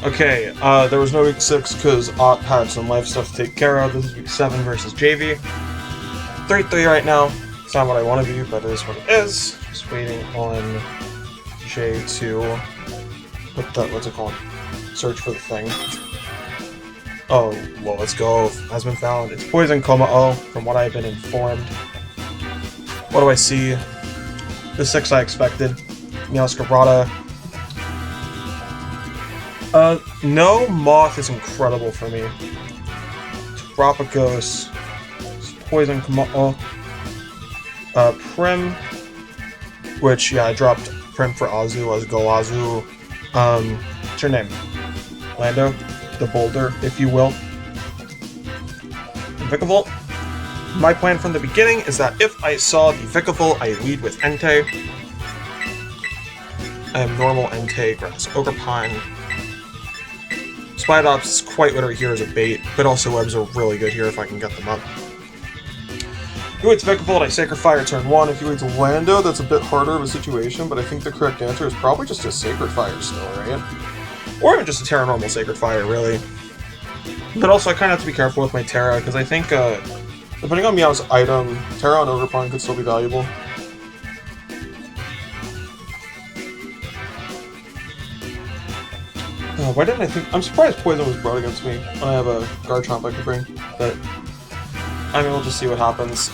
Okay, there was no week 6 because Ott had some life stuff to take care of. This is week 7 versus Jayvee. 3-3 right now. It's not what I want to be, but it is what it is. Just waiting on Jay to what's it called? Search for the thing. Oh, well, let's go. Has been found. It's Poison Komao, from what I've been informed. What do I see? The 6 I expected. Meowscarada. No Moth is incredible for me. Tropicos. Poison Komao. Prim. Which, yeah, I dropped Prim for Azu. Let's go, Azu. What's your name? Lando? The boulder, if you will. Vikavolt. My plan from the beginning is that if I saw the Vikavolt, I lead with Entei. I have normal Entei, Grass Ogerpine. Spidops is quite literally here as a bait, but also webs are really good here if I can get them up. If he waits Vikavolt, I Sacred Fire turn 1. If he waits Lando, that's a bit harder of a situation, but I think the correct answer is probably just a Sacred Fire still, right? Or even just a Terra normal Sacred Fire, really. But also, I kind of have to be careful with my Terra, because I think, depending on Meow's item, Terra on Ogerpine could still be valuable. Why didn't I think... I'm surprised Poison was brought against me when I have a Garchomp I could bring, but... I mean, we'll just see what happens.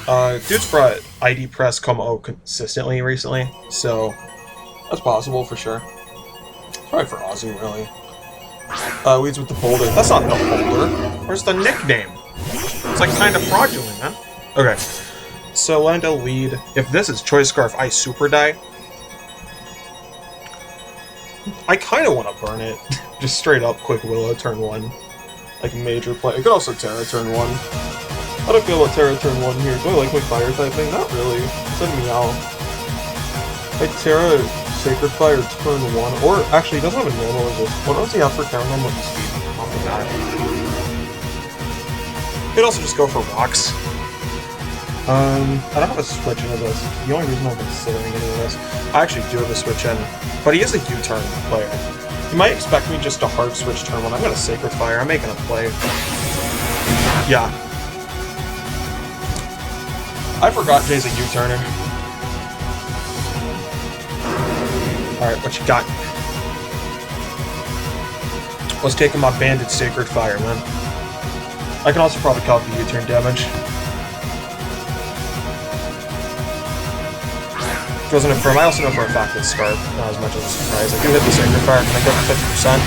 Dude's brought ID Press Komao consistently recently, so... That's possible, for sure. Probably for Azu, really. Leads with the boulder. That's not the boulder. Where's the nickname? It's like kind of fraudulent, man. Okay. So Lando lead. If this is Choice Scarf, I super die. I kind of want to burn it. Just straight up Quick Willow turn 1. Like major play. It could also Terra turn 1. How do I feel about Terra turn 1 here? Do I like my fire typing? Not really. Send Meow. I Terra Sacred Fire turn 1, or actually, he doesn't have a normal resist. What does he have for Terra normal speed? Off the bat. He could also just go for rocks. I don't have a switch into this. The only reason I'm considering any of this, I actually do have a switch in, but he is a U-turn player. You might expect me just to hard switch turn 1. I'm gonna Sacred Fire. I'm making a play. Yeah. I forgot Jay's a U-turner. Alright, what you got? Let's take him my Banded Sacred Fire, man. I can also probably calc the U-turn damage. Wasn't confirmed. I also know for a fact that Scarf, not as much as a surprise. I do hit the Sacred Fire. Can I get the 50%?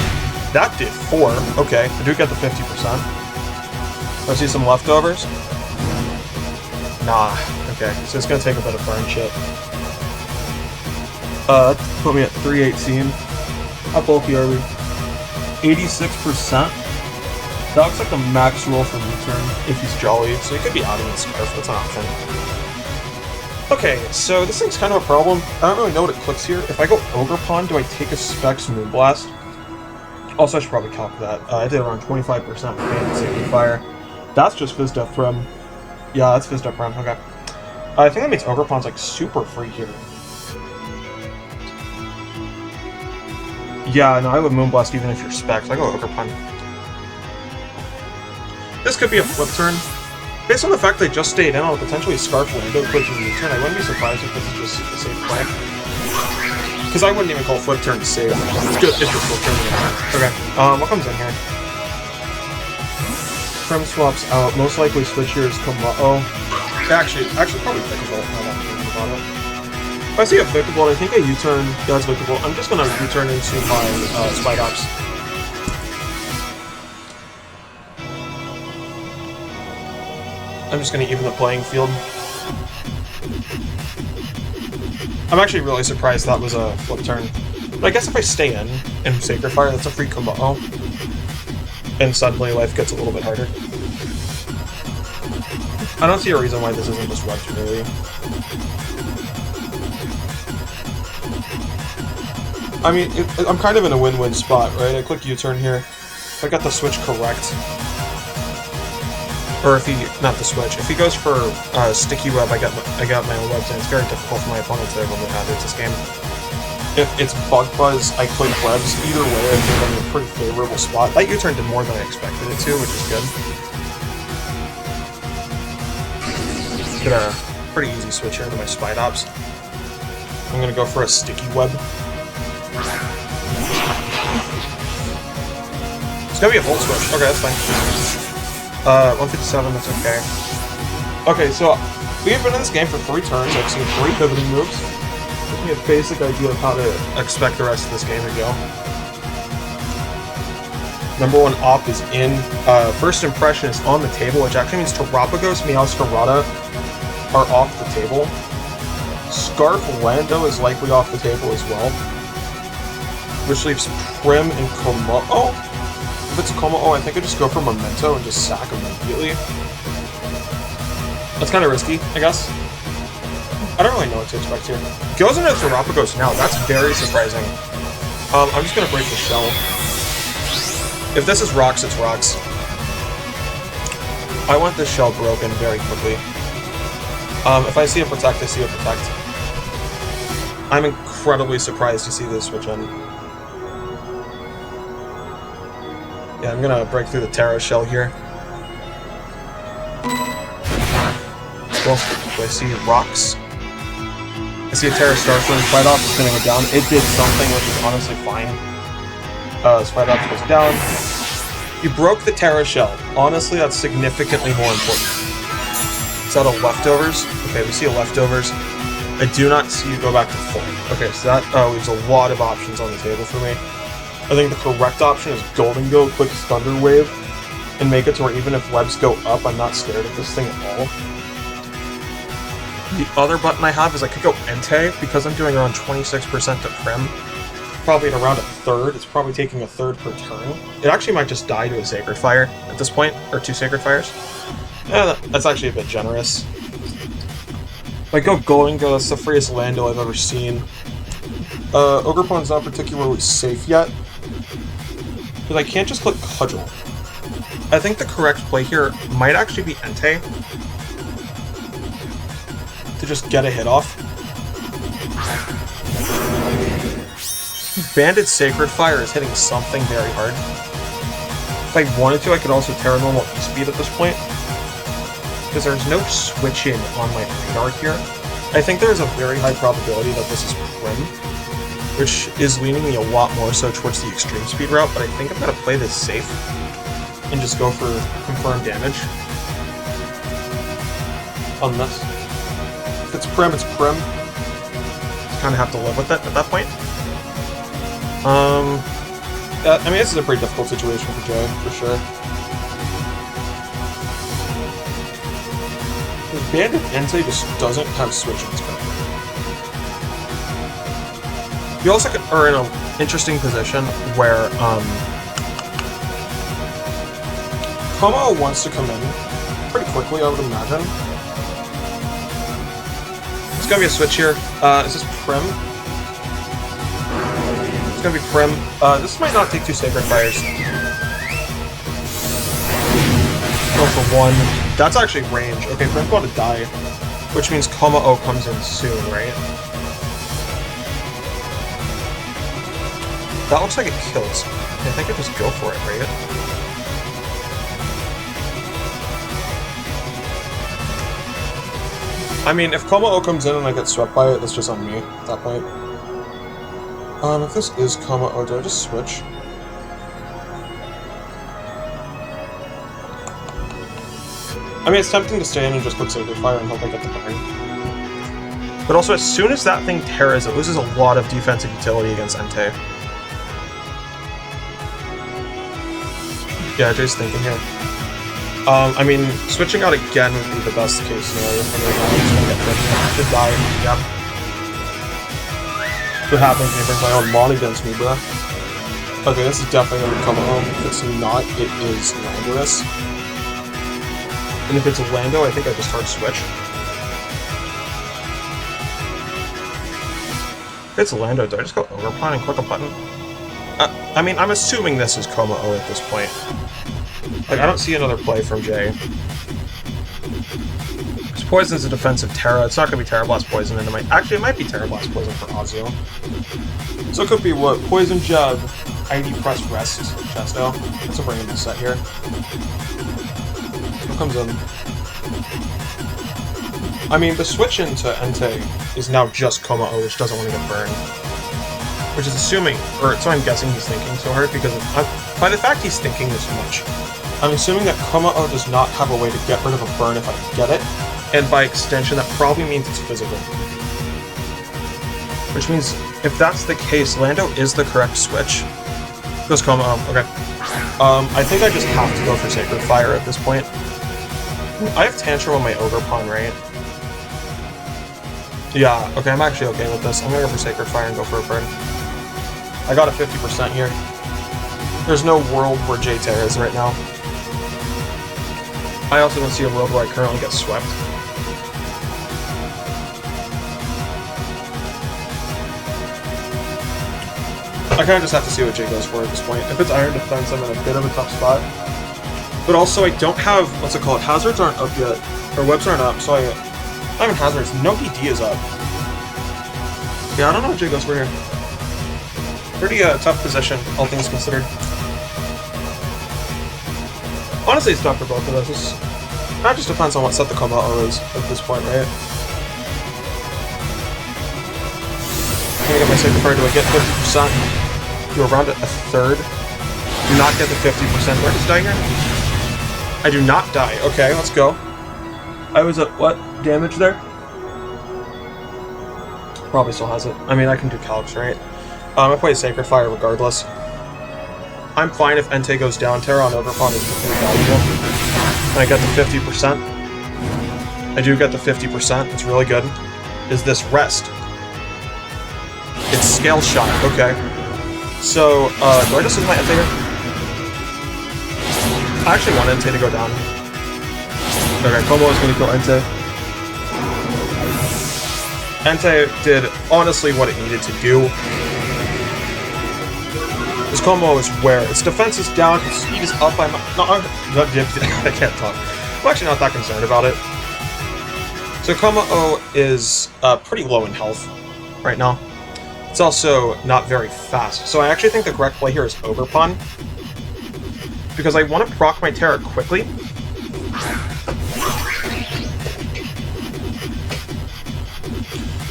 That did 4. Okay, I do get the 50%. Let's see some leftovers. Nah. Okay, so it's gonna take a bit of burn shit. Put me at 318. How bulky are we? 86%. That looks like the max roll for U-turn if he's Jolly, so he could be out of the Scarf. That's an option. Okay, so this thing's kind of a problem. I don't really know what it clicks here. If I go Ogerpon, do I take a Specs Moonblast? Also, I should probably calc that. I did around 25% with Banded Sacred Fire. That's just Fizzduff Prim. Yeah, that's Fizzduff Prim. Okay. I think that means Ogerpon's like super free here. Yeah, no, I would Moonblast even if you're Specs. I go Ogerpon. This could be a flip turn. Based on the fact they just stayed in on a potentially Scarf Lando clicking U-turn, I wouldn't be surprised if this is just a safe play. Because I wouldn't even call flip turn safe. It's just flip turn. Okay, what comes in here? Prim swaps out. Most likely switch here is Komao. Actually, probably Vikavolt. If I see a Vikavolt, I think a U-turn does Vikavolt. I'm just gonna U-turn into my Spidops. I'm just gonna even the playing field. I'm actually really surprised that was a flip turn. But I guess if I stay in and Sacred Fire, that's a free Komao. And suddenly life gets a little bit harder. I don't see a reason why this isn't just web too early. I mean, I'm kind of in a win-win spot, right? I click U-turn here. If I got the switch correct. Or if he, not the switch, if he goes for Sticky Web, I got my own webs, and it's very difficult for my opponent to remove hazards this game. If it's Bug Buzz, I click Webs. Either way, I think I'm in a pretty favorable spot. That U-turn did more than I expected it to, which is good. Get a pretty easy switch here into my Spidops. I'm gonna go for a Sticky Web. It's gonna be a Volt Switch. Okay, that's fine. 157, that's okay. Okay, so we've been in this game for 3 turns. I've seen 3 pivoting moves. Gives me a basic idea of how to expect the rest of this game to go. Number 1 op is in. First impression is on the table, which actually means Terapagos, Meowscarada are off the table. Scarf Lando is likely off the table as well. Which leaves Prim and Como-O. If it's Como-O, I think I just go for Memento and just sack immediately. That's kind of risky, I guess. I don't really know what to expect here. Goes into Terapagos now. That's very surprising. I'm just gonna break the shell. If this is rocks, it's rocks. I want this shell broken very quickly. If I see a protect, I see a protect. I'm incredibly surprised to see this switch in. Yeah, I'm gonna break through the Terra shell here. Cool. So I see rocks. I see a Terra Starflame. Spidops is spinning it down. It did something, which is honestly fine. Spidops goes down. You broke the Terra shell. Honestly, that's significantly more important. Is that a leftovers? Okay, we see a leftovers. I do not see you go back to full. Okay, so that leaves a lot of options on the table for me. I think the correct option is Golden Go, click Thunder Wave, and make it to where even if webs go up, I'm not scared of this thing at all. The other button I have is I could go Entei, because I'm doing around 26% to Prim. Probably at around a third. It's probably taking a third per turn. It actually might just die to a Sacred Fire at this point, or 2 Sacred Fires. Yeah, that's actually a bit generous. If I go Golden Go, that's the freest Lando I've ever seen. Ogerpon's not particularly safe yet, because I can't just click Cudgel. I think the correct play here might actually be Entei, to just get a hit off. Banded Sacred Fire is hitting something very hard. If I wanted to, I could also Terra Normal E-Speed at this point, because there's no switch-in on my radar here. I think there is a very high probability that this is Prim, which is leaning me a lot more so towards the Extreme Speed route, but I think I'm going to play this safe and just go for confirmed damage on this. If it's Prim, it's Prim. Just kind of have to live with it at that point. I mean, this is a pretty difficult situation for Jay, for sure. Bandit Entei just doesn't have switch-ins currently. You also are in an interesting position where Como wants to come in pretty quickly, I would imagine. It's gonna be a switch here. Is this Prim? It's gonna be Prim. This might not take 2 Sacred Fires. Go for 1. That's actually range. Okay, Prim's about to die, which means Como-O comes in soon, right? That looks like it kills. I think I just go for it, right? I mean, if Como-O comes in and I get swept by it, that's just on me at that point. If this is Como-O, do I just switch? I mean, it's tempting to stay in and just click Sacred Fire and hope I get the burn. But also, as soon as that thing terras, it loses a lot of defensive utility against Entei. Yeah, Jay's thinking here. I mean, switching out again would be the best case scenario for me. I'm just gonna get tripped. Should die. Yep. What happens when I bring my own Mon against me, bruh? Okay, this is definitely gonna come home. If it's not, it is Landorus. And if it's a Lando, I think I just hard switch. If it's a Lando, do I just go Ogerpon and click a button? I mean, I'm assuming this is Como-O at this point. Like, I don't see another play from Jay. Because Poison's a defensive Terra. It's not going to be Terra Blast Poison into my... Actually, it might be Terra Blast Poison for Ozio. So it could be what? Poison Jab, ID Press Rest, Chesto. That's a bring in this set here. What comes in? I mean, the switch into Entei is now just Kommo-o, which doesn't want to get burned. Which is assuming, or so I'm guessing he's thinking so hard, because by the fact he's thinking this much, I'm assuming that Kommo-o does not have a way to get rid of a burn if I get it, and by extension that probably means it's physical. Which means, if that's the case, Lando is the correct switch. Goes Kommo-o, okay. I think I just have to go for Sacred Fire at this point. I have Tantrum on my Ogre Pawn, right? Yeah, okay, I'm actually okay with this. I'm gonna go for Sacred Fire and go for a burn. I got a 50% here. There's no world where J-Tear is right now. I also don't see a world where I currently get swept. I kind of just have to see what Jay goes for at this point. If it's Iron Defense, I'm in a bit of a tough spot. But also, I don't have, what's it called, hazards aren't up yet. Or webs aren't up, so I'm in hazards. No DD is up. Yeah, I don't know what Jay goes for here. Pretty tough position, all things considered. Honestly, it's tough for both of us. That just depends on what set the Kommo-o is at this point, right? I'm gonna get my Sacred Fire. Do I get 50%? Do around a third? Do not get the 50%. Where does die here? I do not die. Okay, let's go. I was at what damage there? Probably still has it. I mean, I can do calcs, right? I play Sacred Fire regardless. I'm fine if Entei goes down. Terra on Overpawn is pretty valuable. And I get the 50%. I do get the 50%. It's really good. Is this Rest? It's Scale Shot. Okay. So, do I just use my Entei here? I actually want Entei to go down. Okay, Kommo is going to kill Entei. Entei did, honestly, what it needed to do. This Kommo is where its defense is down, its speed is up. I can't talk. I'm actually not that concerned about it. So Kommo-o is pretty low in health right now. It's also not very fast. So I actually think the correct play here is Ogre Pawn. Because I want to proc my Terra quickly.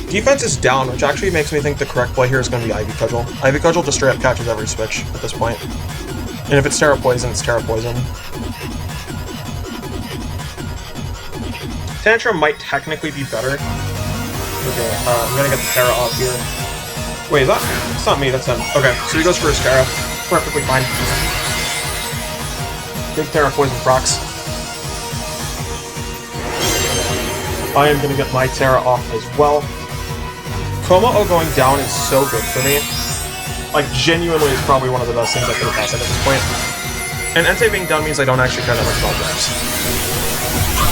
Defense is down, which actually makes me think the correct play here is going to be Ivy Cudgel. Ivy Cudgel just straight up catches every switch at this point. And if it's Terra Poison, it's Terra Poison. Tantrum might technically be better. Okay, I'm going to get the Terra off here. Wait, is that? It's not me, that's him. Okay, so he goes for his Terra. Perfectly fine. Big Terra Poison procs. I am going to get my Terra off as well. Kommo-o going down is so good for me. Like, genuinely is probably one of the best things I could have passed at this point. And Entei being down means I don't actually care that much about reps.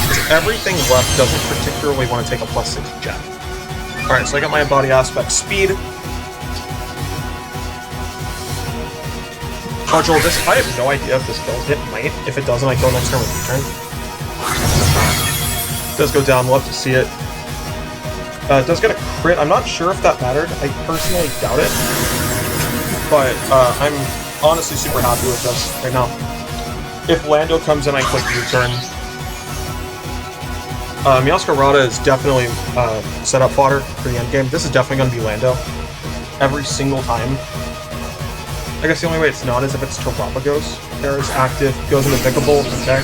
Because everything left doesn't particularly want to take a +6 jet. Alright, so I got my body aspect speed. Cudgel, this, I have no idea if this kills. It might. If it doesn't, I kill next turn with U-turn. It does go down, we'll have to see it. It does get a crit. I'm not sure if that mattered. I personally doubt it. But I'm honestly super happy with this right now. If Lando comes in, I click U-turn. Meowscarada is definitely setup fodder for the endgame. This is definitely going to be Lando. Every single time. I guess the only way it's not is if it's Terrapagos. Terra's active, goes into Pickable, okay.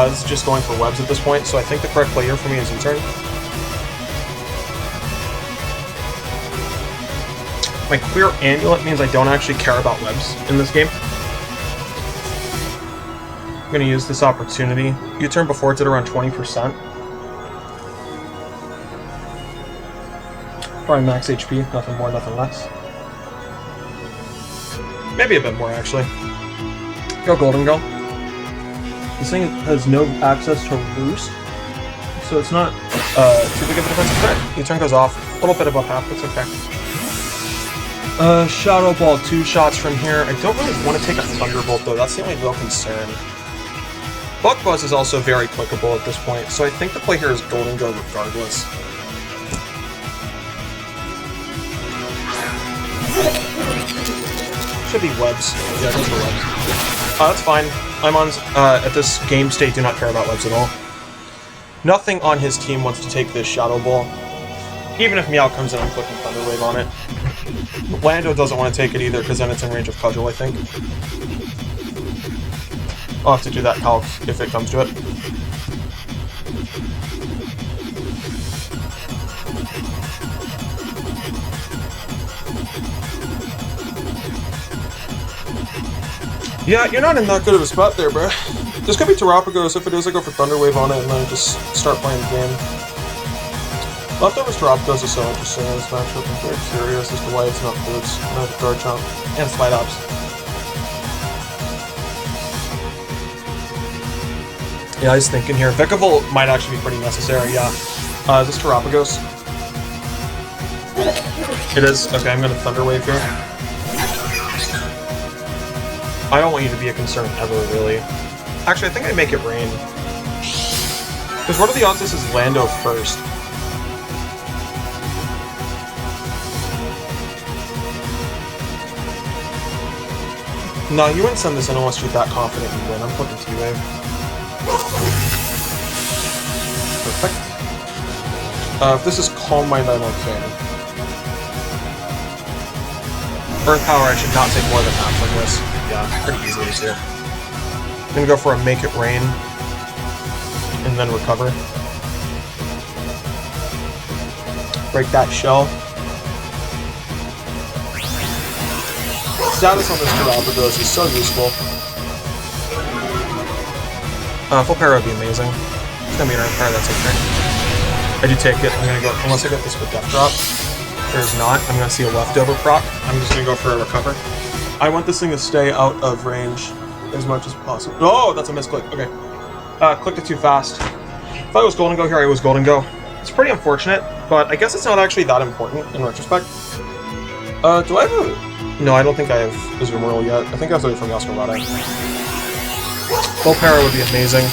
This is just going for webs at this point, so I think the correct play here for me is U-turn. My Clear Amulet means I don't actually care about webs in this game. I'm going to use this opportunity. U-turn before it's at around 20%. Probably max HP, nothing more, nothing less. Maybe a bit more, actually. Go Golden Gull. This thing has no access to Roost, so it's not too big of a defensive threat. U-turn goes off. A little bit above half, that's okay. Shadow Ball, 2 shots from here. I don't really want to take a Thunderbolt, though. That's the only real concern. Buck Buzz is also very clickable at this point, so I think the play here is Golden Go regardless. should be webs. Yeah, those are webs. That's fine. I'm on, at this game state, do not care about webs at all. Nothing on his team wants to take this Shadow Ball. Even if Meow comes in, I'm clicking Thunder Wave on it. Lando doesn't want to take it either, because then it's in range of Cudgel, I think. I'll have to do that calc if it comes to it. Yeah, you're not in that good of a spot there, bro. This could be Terapagos. If it is, I go for Thunder Wave on it and then just start playing the game. Leftovers Terapagos is so interesting in this matchup. I'm very curious as to why it's not boots. I have Guard Chomp and spidops. Yeah, I was thinking here. Vikavolt might actually be pretty necessary, yeah. Is this Terapagos? It is? Okay, I'm gonna Thunder Wave here. I don't want you to be a concern ever, really. Actually, I think I make it rain. Because what are the odds this is Lando first? No, you wouldn't send this in unless you're that confident you win. I'm flipping T-Wave. Perfect. If this is Calm Mind, I'm okay. Earth Power, I should not take more than half from this. Yeah, pretty easily too. I'm gonna go for a Make It Rain, and then recover. Break that shell. Status on this Terapagos is so useful. Full power would be amazing. It's gonna be an Earth Power, that's okay. I do take it. I'm gonna go, unless I get this with Death Drop. There's not. I'm gonna see a leftover proc. I'm just gonna go for a recover. I want this thing to stay out of range as much as possible. Oh, that's a misclick. Okay. Clicked it too fast. If I was Golden Go here, I was Golden Go. It's pretty unfortunate, but I guess it's not actually that important in retrospect. Do I have a... No, I don't think I have Azumarill yet. I think I have to wait for Meowscarada. Full Para would be amazing.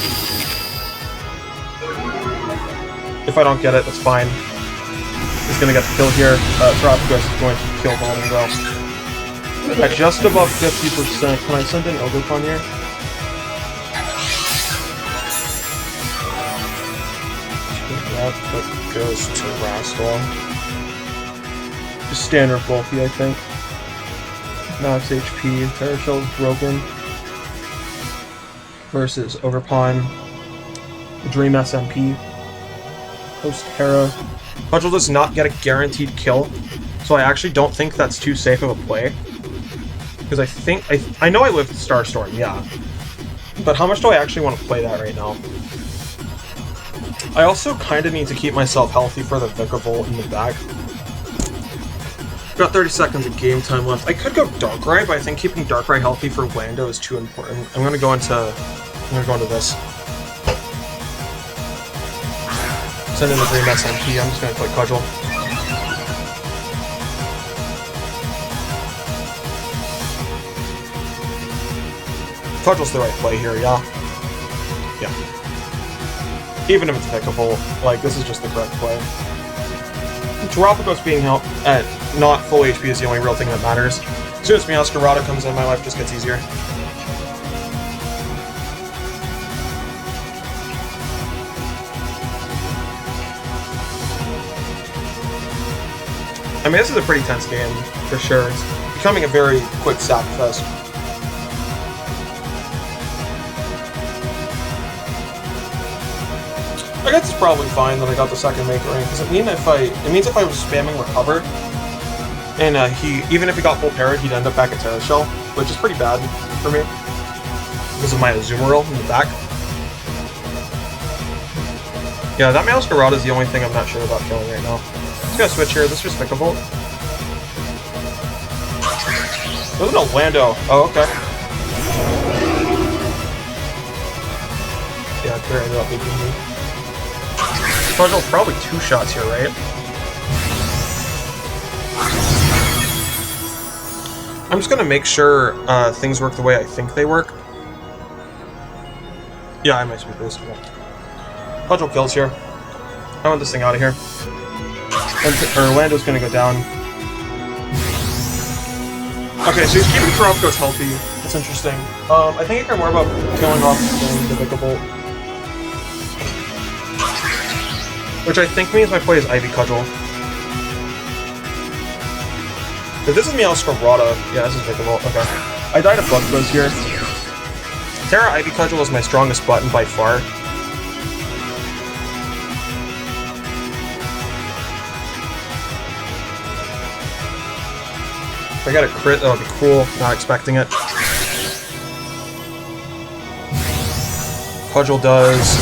If I don't get it, that's fine. He's gonna get the kill here. Terapagos is going to kill Golden Go. At just above 50%, can I send in Ogerpon here? That goes to Rastal. Just standard bulky, I think. Max HP, Terra Shell is broken. Versus Ogerpon. Dream SMP. Post Terra. Cudgel does not get a guaranteed kill, so I actually don't think that's too safe of a play. Because I think, I know I lived Starstorm, yeah. But how much do I actually want to play that right now? I also kind of need to keep myself healthy for the Vikavolt in the back. Got 30 seconds of game time left. I could go Darkrai, but I think keeping Darkrai healthy for Lando is too important. I'm gonna go into this. Send in the Dream SMP, I'm just gonna play Cudgel. Cudgel's the right play here, yeah? Yeah. Even if it's Vikavolt, like, this is just the correct play. Terapagos being at not full HP is the only real thing that matters. As soon as Meowscarada comes in, my life just gets easier. I mean, this is a pretty tense game, for sure. It's becoming a very quick sack fest. I guess it's probably fine that I got the second Make It Rain, because it means if I was spamming Recover, and even if he got full parry, he'd end up back at Terra Shell, which is pretty bad for me, because of my Azumarill in the back. Yeah, that Meowscarada is the only thing I'm not sure about killing right now. Just gonna switch here, this is Vikavolt. There's no Lando. Oh, okay. Yeah, Terra ended up beating me. Cudgel probably two shots here, right? I'm just gonna make sure things work the way I think they work. Yeah, I might be boosted. Cudgel kills here. I want this thing out of here. Lando's gonna go down. Okay, so he's keeping Tarapagos healthy. That's interesting. I think I care more about killing off the Vikavolt. Which I think means my play is Ivy Cudgel. If this is Meowscarada, yeah, this is Vikavolt, okay. I died of Bug Buzz here. Terra Ivy Cudgel is my strongest button by far. If I got a crit, that would be cool. Not expecting it. Cudgel does.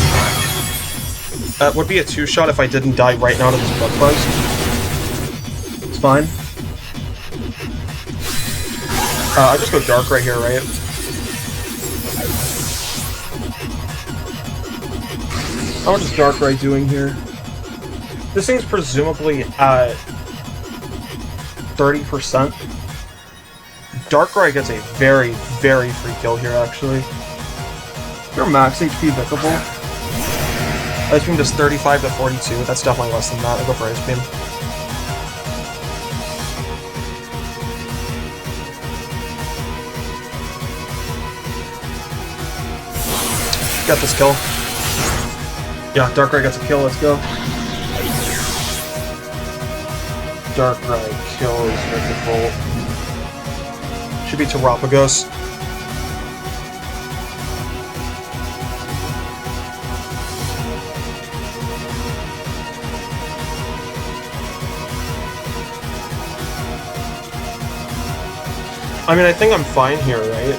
That would be a 2-shot if I didn't die right now to this Bug Buzz. It's fine. I just go Dark right here, right? What is Darkrai doing here? This thing's presumably at 30%. Darkrai gets a very, very free kill here, actually. Your max HP Vikavolt. Ice Beam does 35 to 42. That's definitely less than that. I'll go for Ice Beam. Got this kill. Yeah, Darkrai gets a kill, let's go. Darkrai kills Vikavolt. Should be Tarapagos. I mean, I think I'm fine here, right?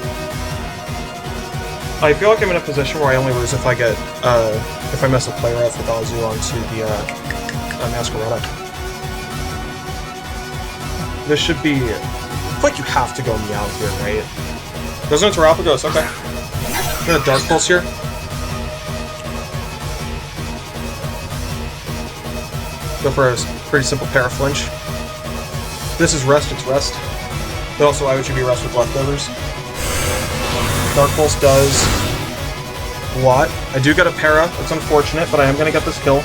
I feel like I'm in a position where I only lose if I get, if I mess a player off with Azu onto the, Masquerada. This should be... I feel like you have to go Meow here, right? Goes into Tarapagos, okay. I'm gonna Dark Pulse here. Go for a pretty simple Paraflinch. This is Rest, it's Rest. But also, why would you be Rest with leftovers? Dark Pulse does a lot. I do get a para. It's unfortunate, but I am going to get this kill.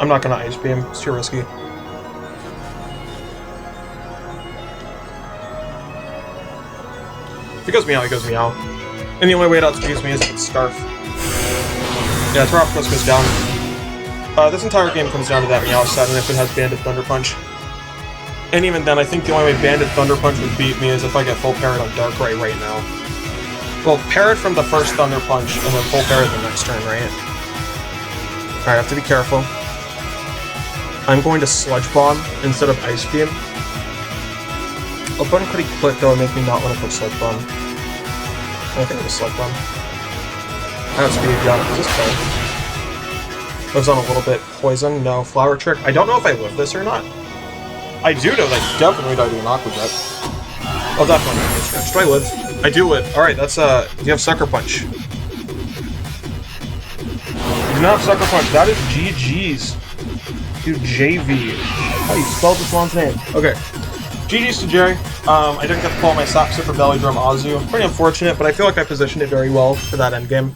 I'm not going to Ice Beam. It's too risky. If he goes Meow, he goes Meow. And the only way it outspeeds me is if it's Scarf. Yeah, Tarapagos goes down. This entire game comes down to that Meow set, and if it has Banded Thunder Punch. And even then, I think the only way Banded Thunder Punch would beat me is if I get full parried on Darkrai right now. Well, parried from the first Thunder Punch, and then full parried the next turn, right? Alright, I have to be careful. I'm going to Sludge Bomb instead of Ice Beam. A button pretty quick, though, and make me not want to put Sludge Bomb. I think it was Sludge Bomb. I don't speed, yeah, just kill. Lives on a little bit. Poison, no. Flower Trick. I don't know if I live this or not. I do know that I definitely died to an Aqua Jet. Oh, definitely. Do I live? I do live. Alright, that's, you have Sucker Punch. You do not have Sucker Punch. That is GG's. To Jayvee. How do you spell this one's name? Okay. GG's to Jerry. I didn't get to pull my Sap Super Belly Drum Azu. Pretty unfortunate, but I feel like I positioned it very well for that endgame.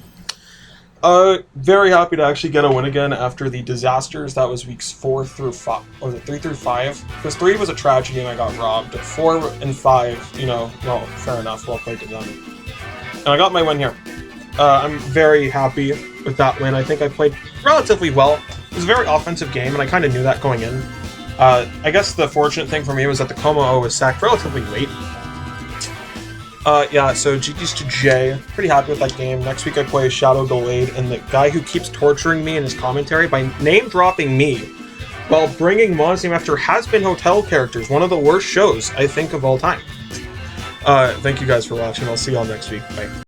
Very happy to actually get a win again after the disasters. That was weeks 4 through 5. Or was it 3 through 5? Because 3 was a tragedy and I got robbed. 4 and 5, you know, well, fair enough. Well played to them. And I got my win here. I'm very happy with that win. I think I played relatively well. It was a very offensive game, and I kind of knew that going in. I guess the fortunate thing for me was that the Como-O was sacked relatively late. Yeah, so GG's to Jay. Pretty happy with that game. Next week I play ShadowGallade, and the guy who keeps torturing me in his commentary by name-dropping me while bringing Monster after Has-Been Hotel characters. One of the worst shows, I think, of all time. Thank you guys for watching. I'll see you all next week. Bye.